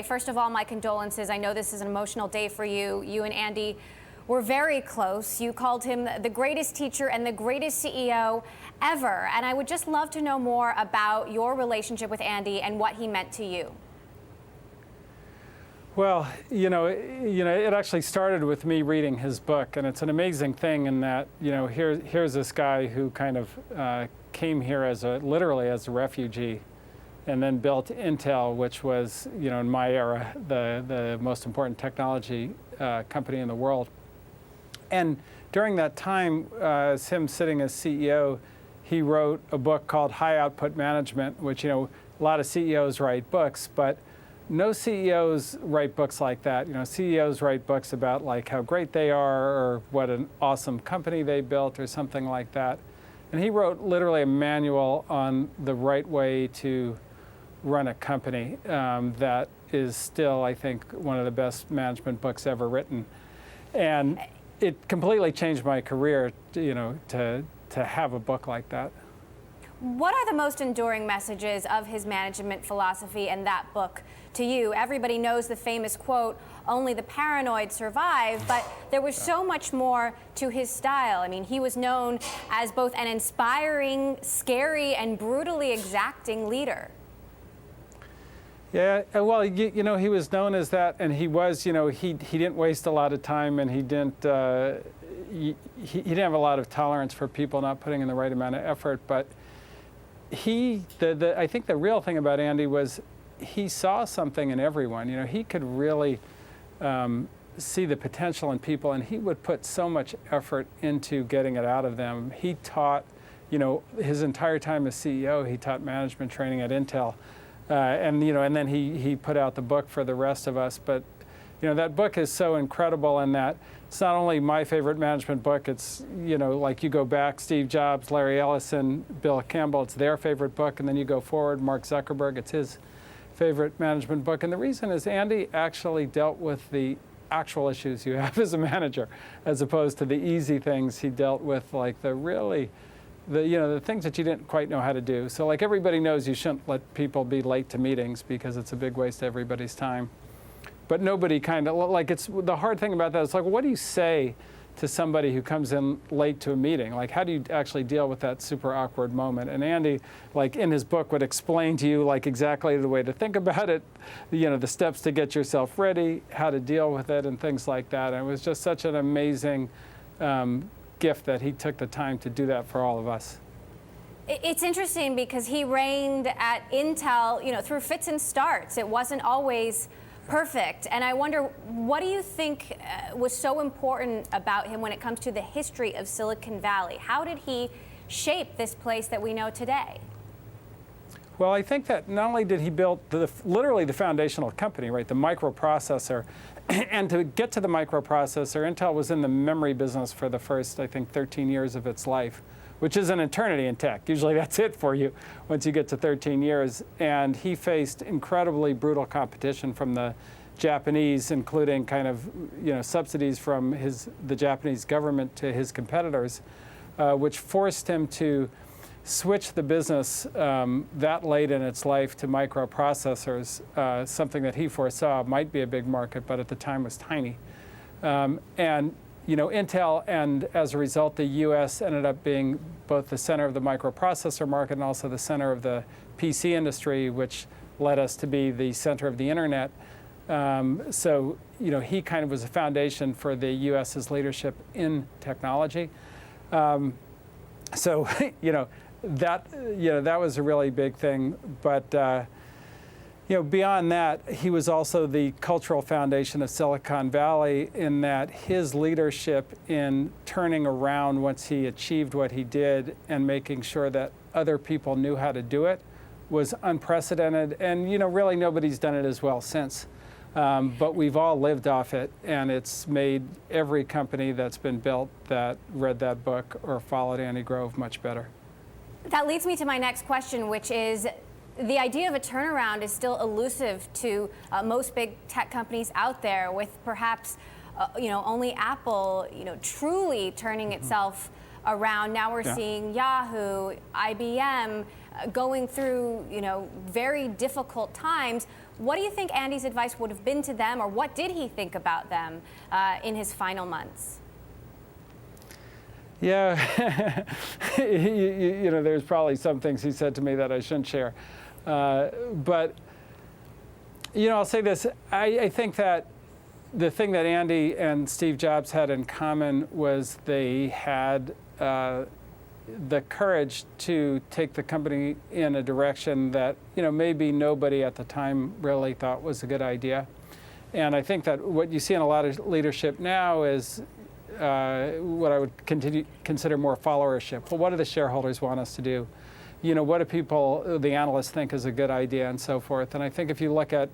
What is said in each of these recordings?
First of all, my condolences. I know this is an emotional day for you. You and Andy were very close. You called him the greatest teacher and the greatest CEO ever. And I would just love to know more about your relationship with Andy and what he meant to you. Well, it actually started with me reading his book, and it's an amazing thing in that, here's this guy who kind of came here literally as a refugee, and then built Intel, which was, in my era, the most important technology company in the world. And during that time, as him sitting as CEO, he wrote a book called High Output Management, which, a lot of CEOs write books, but no CEOs write books like that. CEOs write books about like how great they are or what an awesome company they built or something like that. And he wrote literally a manual on the right way to run a company that is still, I think, one of the best management books ever written. And it completely changed my career, to have a book like that. What are the most enduring messages of his management philosophy and that book to you? Everybody knows the famous quote, "Only the paranoid survive," but there was so much more to his style. I mean, he was known as both an inspiring, scary, and brutally exacting leader. Yeah, well, he was known as that, and he was, he didn't waste a lot of time, and he didn't have a lot of tolerance for people not putting in the right amount of effort. But I think the real thing about Andy was he saw something in everyone. He could really see the potential in people, and he would put so much effort into getting it out of them. He taught, his entire time as CEO, he taught management training at Intel. And then he put out the book for the rest of us. But, that book is so incredible in that it's not only my favorite management book, it's, like you go back, Steve Jobs, Larry Ellison, Bill Campbell, it's their favorite book. And then you go forward, Mark Zuckerberg, it's his favorite management book. And the reason is Andy actually dealt with the actual issues you have as a manager, as opposed to the easy things. He dealt with like the things that you didn't quite know how to do. So like everybody knows you shouldn't let people be late to meetings because it's a big waste of everybody's time. But nobody kind of, like it's the hard thing about that is like, what do you say to somebody who comes in late to a meeting? Like how do you actually deal with that super awkward moment? And Andy, like in his book, would explain to you like exactly the way to think about it, the steps to get yourself ready, how to deal with it and things like that. And it was just such an amazing gift that he took the time to do that for all of us. It's interesting because he reigned at Intel, through fits and starts. It wasn't always perfect. And I wonder, what do you think was so important about him when it comes to the history of Silicon Valley? How did he shape this place that we know today? Well, I think that not only did he build literally the foundational company, right, the microprocessor, and to get to the microprocessor, Intel was in the memory business for the first, I think, 13 years of its life, which is an eternity in tech. Usually that's it for you once you get to 13 years. And he faced incredibly brutal competition from the Japanese, including kind of, subsidies from the Japanese government to his competitors, which forced him to switch the business that late in its life to microprocessors, something that he foresaw might be a big market, but at the time was tiny. And Intel, and as a result, the U.S. ended up being both the center of the microprocessor market and also the center of the PC industry, which led us to be the center of the internet. So he kind of was a foundation for the U.S.'s leadership in technology. So that was a really big thing. But beyond that, he was also the cultural foundation of Silicon Valley in that his leadership in turning around once he achieved what he did and making sure that other people knew how to do it was unprecedented. And really nobody's done it as well since. But we've all lived off it, and it's made every company that's been built that read that book or followed Andy Grove much better. That leads me to my next question, which is the idea of a turnaround is still elusive to most big tech companies out there, with perhaps only Apple truly turning itself around. Now we're seeing Yahoo, IBM going through very difficult times. What do you think Andy's advice would have been to them, or what did he think about them in his final months? Yeah, you know, there's probably some things he said to me that I shouldn't share. But, you know, I'll say this. I think that the thing that Andy and Steve Jobs had in common was they had the courage to take the company in a direction that, you know, maybe nobody at the time really thought was a good idea. And I think that what you see in a lot of leadership now is what I would consider more followership. Well, what do the shareholders want us to do? You know, what do people, the analysts, think is a good idea, and so forth. And I think if you look at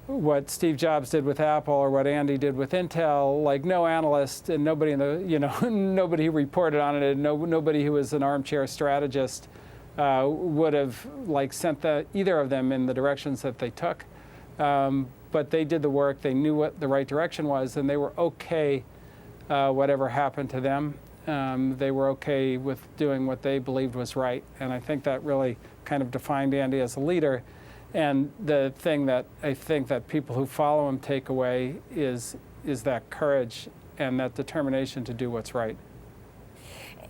what Steve Jobs did with Apple or what Andy did with Intel, like no analyst and nobody in the, you know, nobody who reported on it, and nobody who was an armchair strategist would have like sent either of them in the directions that they took. But they did the work. They knew what the right direction was, and they were okay whatever happened to them. They were okay with doing what they believed was right. And I think that really kind of defined Andy as a leader. And the thing that I think that people who follow him take away is that courage and that determination to do what's right.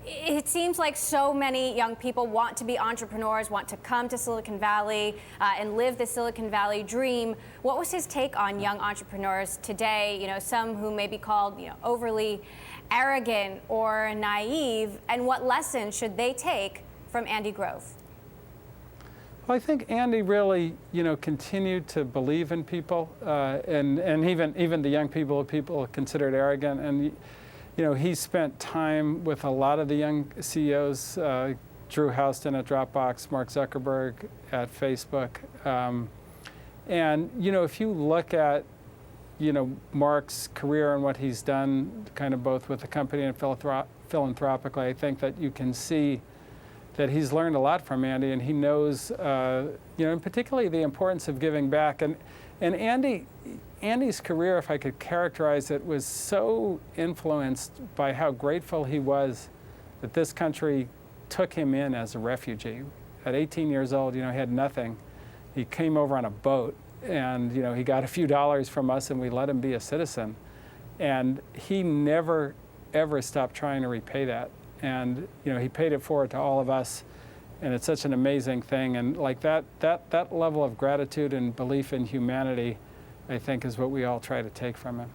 It seems like so many young people want to be entrepreneurs, want to come to Silicon Valley and live the Silicon Valley dream. What was his take on young entrepreneurs today? You know, some who may be called, you know, overly arrogant or naive, and what lessons should they take from Andy Grove? Well, I think Andy really, you know, continued to believe in people, and even the young people considered arrogant. And you know, he spent time with a lot of the young CEOs, Drew Houston at Dropbox, Mark Zuckerberg at Facebook. And, you know, if you look at, you know, Mark's career and what he's done, kind of both with the company and philanthropically, I think that you can see that he's learned a lot from Andy, and he knows, you know, and particularly the importance of giving back. And Andy's career, if I could characterize it, was so influenced by how grateful he was that this country took him in as a refugee. At 18 years old, you know, he had nothing. He came over on a boat, and, you know, he got a few dollars from us, and we let him be a citizen. And he never, ever stopped trying to repay that. And, you know, he paid it forward to all of us. And it's such an amazing thing. And like that level of gratitude and belief in humanity, I think, is what we all try to take from him.